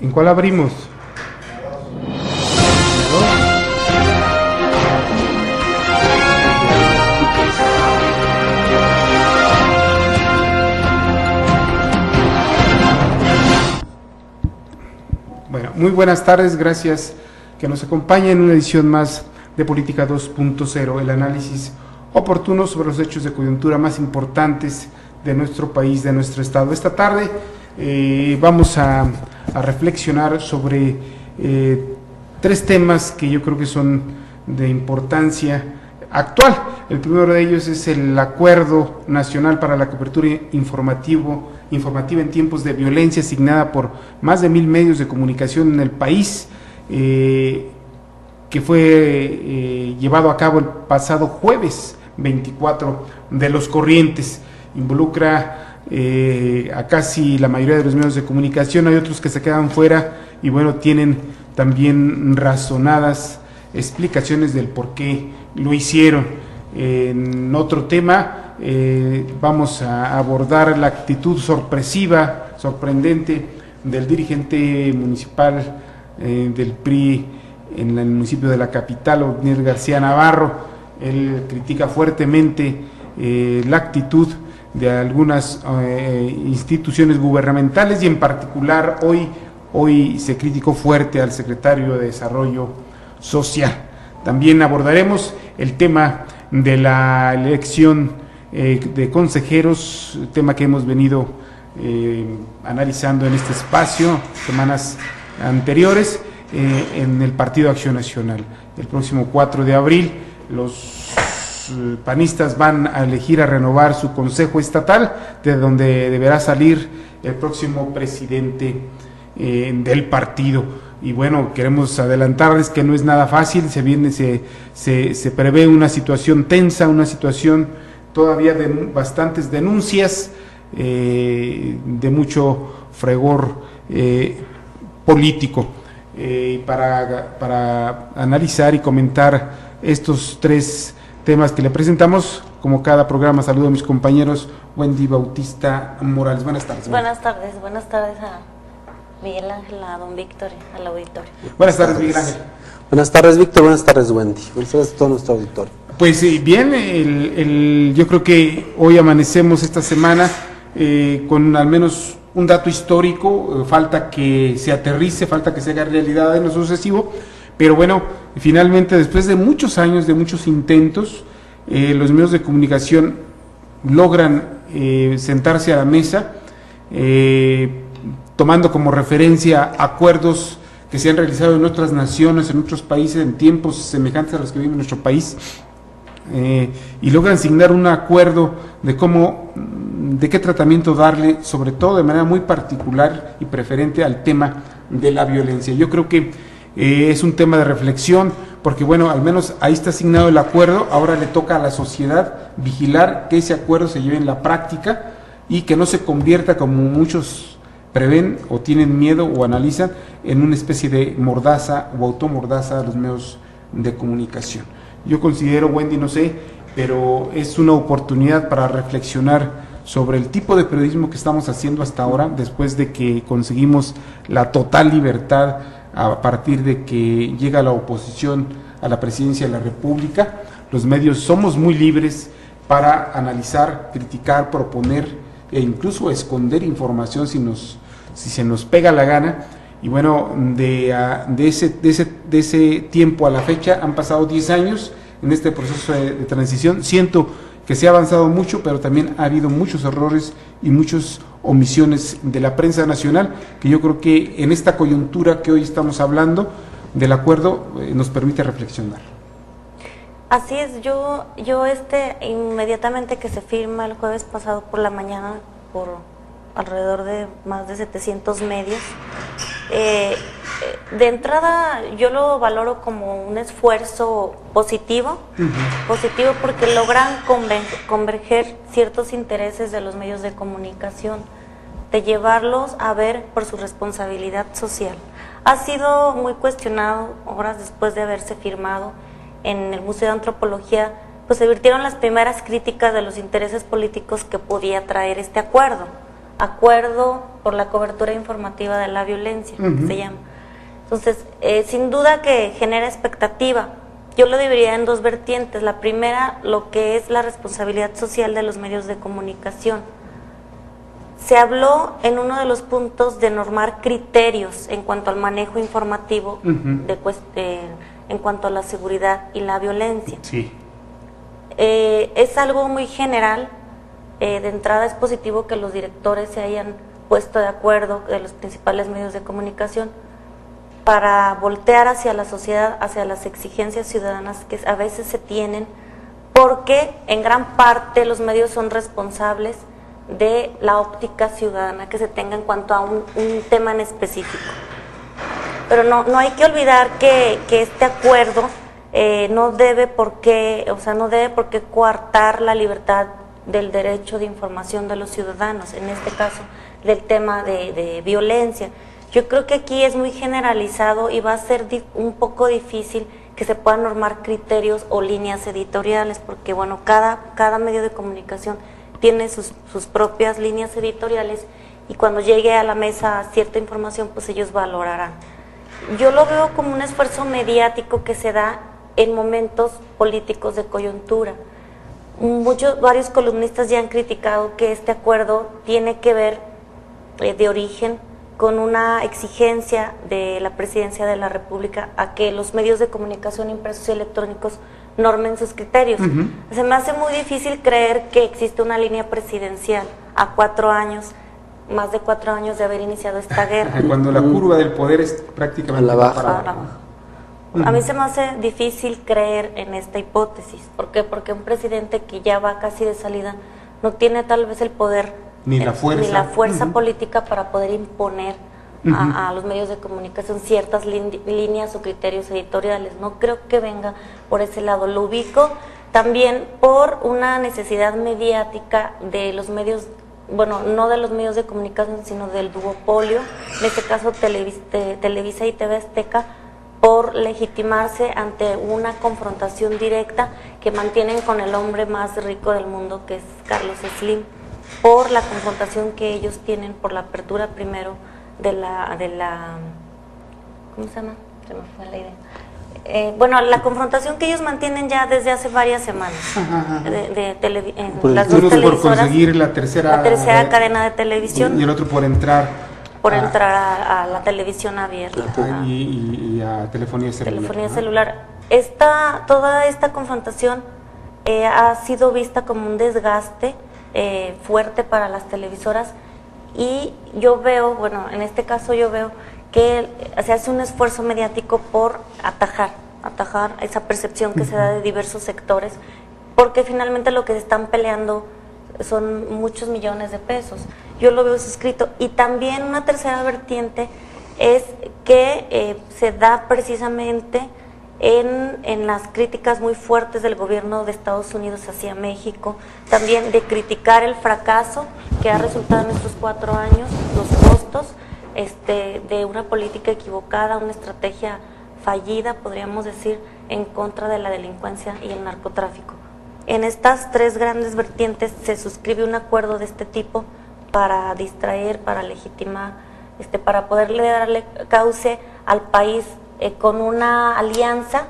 ¿En cuál abrimos? Bueno, muy buenas tardes, gracias que nos acompaña en una edición más de Política 2.0, el análisis oportuno sobre los hechos de coyuntura más importantes de nuestro país, de nuestro estado. Esta tarde vamos a reflexionar sobre tres temas que yo creo que son de importancia actual. El primero de ellos es el Acuerdo Nacional para la Cobertura Informativa en tiempos de violencia, asignada por más de 1,000 medios de comunicación en el país, que fue llevado a cabo el pasado jueves 24 de los corrientes. Involucra a casi la mayoría de los medios de comunicación, hay otros que se quedan fuera y bueno, tienen también razonadas explicaciones del por qué lo hicieron. En otro tema vamos a abordar la actitud sorprendente del dirigente municipal del PRI en el municipio de la capital, Otniel García Navarro. Él critica fuertemente la actitud de algunas instituciones gubernamentales y en particular hoy se criticó fuerte al secretario de Desarrollo Social. También abordaremos el tema de la elección de consejeros, tema que hemos venido analizando en este espacio semanas anteriores en el Partido Acción Nacional. El próximo 4 de abril los panistas van a elegir, a renovar su consejo estatal, de donde deberá salir el próximo presidente del partido. Y bueno, queremos adelantarles que no es nada fácil, se prevé una situación tensa, una situación todavía de bastantes denuncias, de mucho fragor político. Para analizar y comentar estos tres temas que le presentamos, como cada programa, saludo a mis compañeros. Wendy Bautista Morales, buenas tardes. Buenas tardes a Miguel Ángel, a don Víctor, al auditorio. Buenas tardes, Miguel Ángel. Buenas tardes, Víctor, buenas tardes, Wendy. Buenas tardes a todo nuestro auditorio. Pues bien, yo creo que hoy amanecemos esta semana con al menos un dato histórico, falta que se aterrice, falta que se haga realidad en lo sucesivo, pero bueno, finalmente después de muchos años, de muchos intentos, los medios de comunicación logran sentarse a la mesa, tomando como referencia acuerdos que se han realizado en otras naciones, en otros países, en tiempos semejantes a los que vive nuestro país, y logran asignar un acuerdo de qué tratamiento darle, sobre todo de manera muy particular y preferente al tema de la violencia. Yo creo que es un tema de reflexión, porque bueno, al menos ahí está asignado el acuerdo, ahora le toca a la sociedad vigilar que ese acuerdo se lleve en la práctica y que no se convierta, como muchos prevén o tienen miedo o analizan, en una especie de mordaza o automordaza a los medios de comunicación. Yo considero, Wendy, no sé, pero es una oportunidad para reflexionar sobre el tipo de periodismo que estamos haciendo hasta ahora, después de que conseguimos la total libertad a partir de que llega la oposición a la presidencia de la República. Los medios somos muy libres para analizar, criticar, proponer e incluso esconder información si se nos pega la gana. Y bueno, de ese tiempo a la fecha han pasado 10 años en este proceso de transición. Siento que se ha avanzado mucho, pero también ha habido muchos errores y muchas omisiones de la prensa nacional, que yo creo que en esta coyuntura que hoy estamos hablando del acuerdo nos permite reflexionar. Así es, yo inmediatamente que se firma el jueves pasado por la mañana, por alrededor de más de 700 medios, de entrada yo lo valoro como un esfuerzo positivo, positivo porque logran converger ciertos intereses de los medios de comunicación, de llevarlos a ver por su responsabilidad social. Ha sido muy cuestionado horas después de haberse firmado en el Museo de Antropología, pues se virtieron las primeras críticas de los intereses políticos que podía traer este acuerdo. Acuerdo por la cobertura informativa de la violencia, que se llama. Entonces, sin duda que genera expectativa. Yo lo dividiría en dos vertientes. La primera, lo que es la responsabilidad social de los medios de comunicación. Se habló en uno de los puntos de normar criterios en cuanto al manejo informativo, en cuanto a la seguridad y la violencia. Sí. Es algo muy general. De entrada es positivo que los directores se hayan puesto de acuerdo, de los principales medios de comunicación, para voltear hacia la sociedad, hacia las exigencias ciudadanas que a veces se tienen, porque en gran parte los medios son responsables de la óptica ciudadana que se tenga en cuanto a un tema en específico. Pero no hay que olvidar que este acuerdo no debe por qué coartar la libertad del derecho de información de los ciudadanos, en este caso del tema de violencia. Yo creo que aquí es muy generalizado y va a ser un poco difícil que se puedan normar criterios o líneas editoriales, porque bueno, cada medio de comunicación tiene sus propias líneas editoriales y cuando llegue a la mesa cierta información, pues ellos valorarán. Yo lo veo como un esfuerzo mediático que se da en momentos políticos de coyuntura. Varios columnistas ya han criticado que este acuerdo tiene que ver de origen con una exigencia de la Presidencia de la República a que los medios de comunicación impresos y electrónicos normen sus criterios. Se me hace muy difícil creer que existe una línea presidencial a 4 años, más de 4 años de haber iniciado esta guerra. Cuando la curva del poder es prácticamente a la baja. para abajo. A mí se me hace difícil creer en esta hipótesis. ¿Por qué? Porque un presidente que ya va casi de salida no tiene tal vez el poder ni la fuerza política para poder imponer a los medios de comunicación ciertas líneas o criterios editoriales. No creo que venga por ese lado. Lo ubico también por una necesidad mediática de los medios, bueno, no de los medios de comunicación, sino del duopolio, en este caso Televisa y TV Azteca, por legitimarse ante una confrontación directa que mantienen con el hombre más rico del mundo, que es Carlos Slim, por la confrontación que ellos tienen, por la apertura primero de la ¿cómo se llama? Se me fue la idea. La confrontación que ellos mantienen ya desde hace varias semanas en las dos televisoras, por conseguir la tercera cadena de televisión y el otro por entrar a la televisión abierta y a telefonía celular. Toda esta confrontación ha sido vista como un desgaste fuerte para las televisoras, y yo veo, en este caso yo veo que se hace un esfuerzo mediático por atajar esa percepción que se da de diversos sectores, porque finalmente lo que se están peleando son muchos millones de pesos. Yo lo veo suscrito. Y también una tercera vertiente es que se da precisamente en las críticas muy fuertes del gobierno de Estados Unidos hacia México, también de criticar el fracaso que ha resultado en estos 4 años, los costos de una política equivocada, una estrategia fallida, podríamos decir, en contra de la delincuencia y el narcotráfico. En estas 3 grandes vertientes se suscribe un acuerdo de este tipo para distraer, para legitimar, para poderle darle cauce al país con una alianza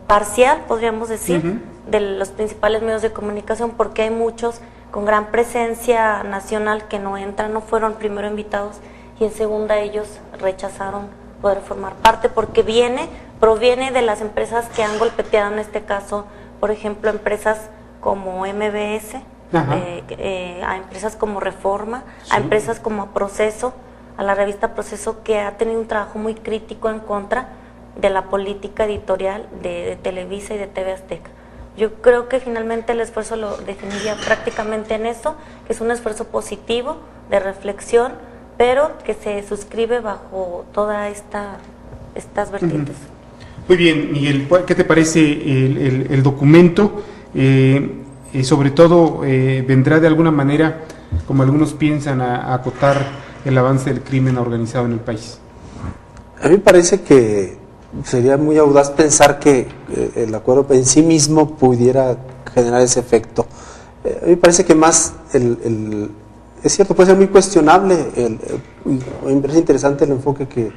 parcial, podríamos decir, de los principales medios de comunicación, porque hay muchos con gran presencia nacional que no entran, no fueron primero invitados, y en segunda ellos rechazaron poder formar parte, porque proviene de las empresas que han golpeteado en este caso, por ejemplo, empresas como MBS, a empresas como Reforma, a empresas como Proceso, a la revista Proceso, que ha tenido un trabajo muy crítico en contra de la política editorial de Televisa y de TV Azteca. Yo creo que finalmente el esfuerzo lo definiría prácticamente en eso, que es un esfuerzo positivo, de reflexión, pero que se suscribe bajo todas estas vertientes. Muy bien, Miguel, ¿qué te parece el documento? Sobre todo, ¿vendrá de alguna manera, como algunos piensan, a acotar el avance del crimen organizado en el país? A mí me parece que sería muy audaz pensar que el acuerdo en sí mismo pudiera generar ese efecto. A mí me parece que más el es cierto, puede ser muy cuestionable, me parece interesante el enfoque que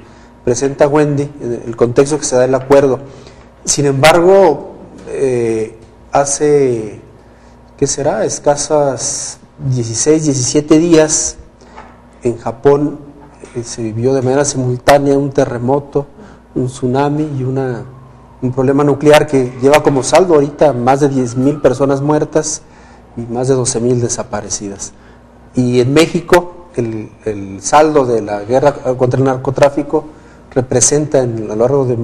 presenta Wendy, el contexto que se da el acuerdo. Sin embargo, hace, ¿qué será?, escasas 16, 17 días, en Japón se vivió de manera simultánea un terremoto, un tsunami y un problema nuclear que lleva como saldo ahorita más de 10,000 personas muertas y más de 12,000 desaparecidas. Y en México el saldo de la guerra contra el narcotráfico representa a lo largo de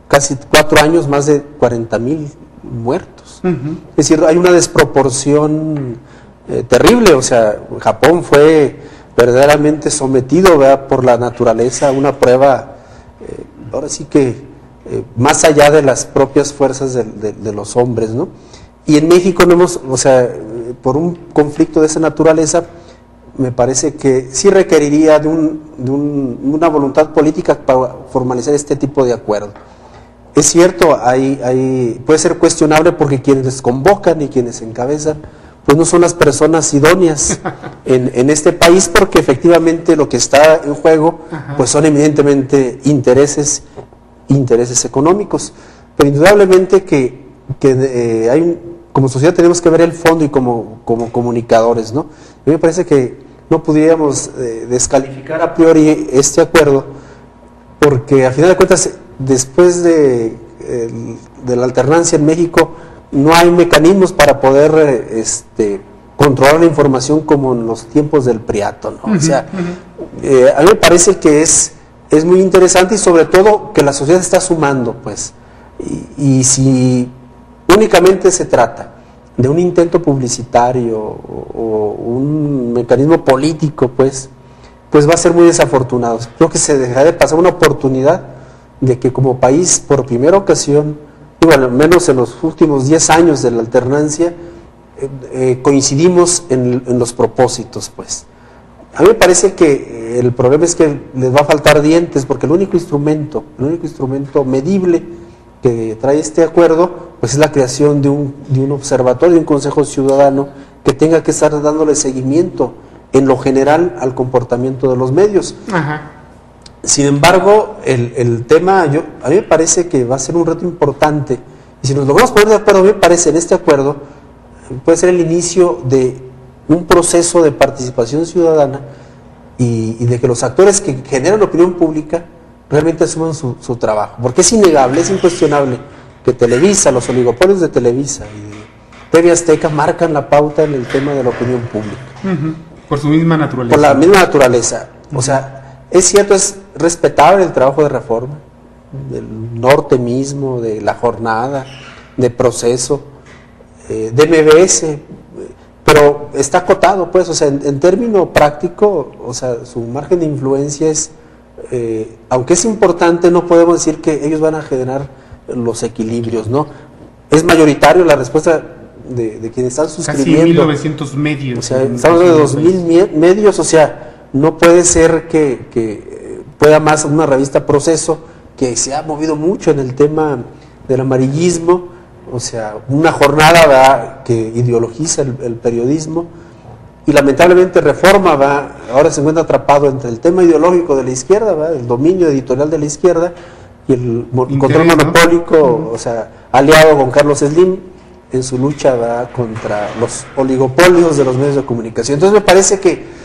casi 4 años más de 40,000 muertos. Es decir, hay una desproporción terrible. O sea, Japón fue verdaderamente sometido, ¿verdad?, por la naturaleza a una prueba, ahora sí que más allá de las propias fuerzas de los hombres, ¿no? Y en México no hemos, o sea, por un conflicto de esa naturaleza, me parece que sí requeriría de una voluntad política para formalizar este tipo de acuerdo. Es cierto, puede ser cuestionable porque quienes convocan y quienes encabezan, pues no son las personas idóneas en este país, porque efectivamente lo que está en juego, pues son evidentemente intereses económicos. Pero indudablemente que como sociedad tenemos que ver el fondo y como comunicadores, ¿no? A mí me parece que no podríamos descalificar a priori este acuerdo, porque a final de cuentas, después de la alternancia en México, no hay mecanismos para poder controlar la información como en los tiempos del Priato, ¿no? O sea, a mí me parece que es muy interesante, y sobre todo que la sociedad está sumando, pues, y si únicamente se trata de un intento publicitario o un mecanismo político, pues va a ser muy desafortunado. Creo que se dejará de pasar una oportunidad de que como país, por primera ocasión, al menos en los últimos 10 años de la alternancia, coincidimos en los propósitos, pues. A mí me parece que el problema es que les va a faltar dientes, porque el único instrumento medible que trae este acuerdo, pues es la creación de un observatorio, de un consejo ciudadano que tenga que estar dándole seguimiento en lo general al comportamiento de los medios. Sin embargo, el tema, a mí me parece que va a ser un reto importante, y si nos logramos poner de acuerdo, a mí me parece, en este acuerdo, puede ser el inicio de un proceso de participación ciudadana y de que los actores que generan opinión pública realmente asuman su trabajo, porque es innegable, es incuestionable que Televisa, los oligopolios de Televisa y de TV Azteca marcan la pauta en el tema de la opinión pública. Por su misma naturaleza. Por la misma naturaleza. O sea, es cierto, es respetable el trabajo de Reforma, del Norte mismo, de La Jornada, de Proceso, de MBS, pero está acotado, pues, o sea, en término práctico, o sea, su margen de influencia es, aunque es importante, no podemos decir que ellos van a generar los equilibrios, ¿no? Es mayoritario la respuesta de quienes están suscribiendo. Casi 1,900 medios. O sea, estamos de 2,000 medios, o sea, no puede ser que pueda más una revista Proceso, que se ha movido mucho en el tema del amarillismo, o sea, una jornada, ¿verdad?, que ideologiza el periodismo, y lamentablemente Reforma ahora se encuentra atrapado entre el tema ideológico de la izquierda, ¿verdad?, el dominio editorial de la izquierda, y el control monopólico, o sea, aliado con Carlos Slim en su lucha, ¿verdad?, contra los oligopolios de los medios de comunicación. Entonces me parece que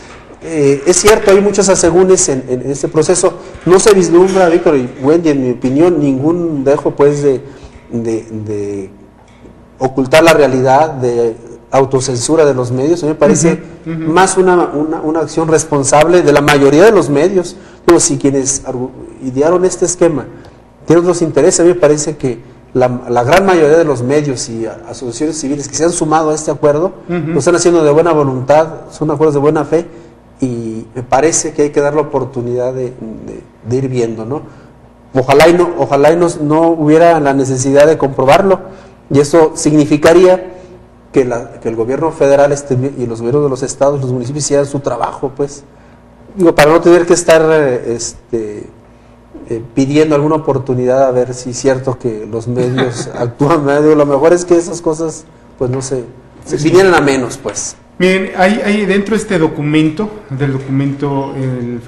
es cierto, hay muchos asegúnes en este proceso. No se vislumbra, Víctor y Wendy, en mi opinión, ningún dejo, pues, de ocultar la realidad, de autocensura de los medios. A mí me parece más una acción responsable de la mayoría de los medios. Pero si quienes idearon este esquema tienen otros intereses, a mí me parece que la gran mayoría de los medios y asociaciones civiles que se han sumado a este acuerdo lo están haciendo de buena voluntad, son acuerdos de buena fe, y me parece que hay que dar la oportunidad de ir viendo, ¿no? Ojalá y no hubiera la necesidad de comprobarlo, y eso significaría que el gobierno federal y los gobiernos de los estados, los municipios, hicieran su trabajo, pues, digo, para no tener que estar pidiendo alguna oportunidad a ver si es cierto que los medios actúan. Digo, lo mejor es que esas cosas, pues, no se vinieran a menos, pues. Miren, hay dentro de este documento, el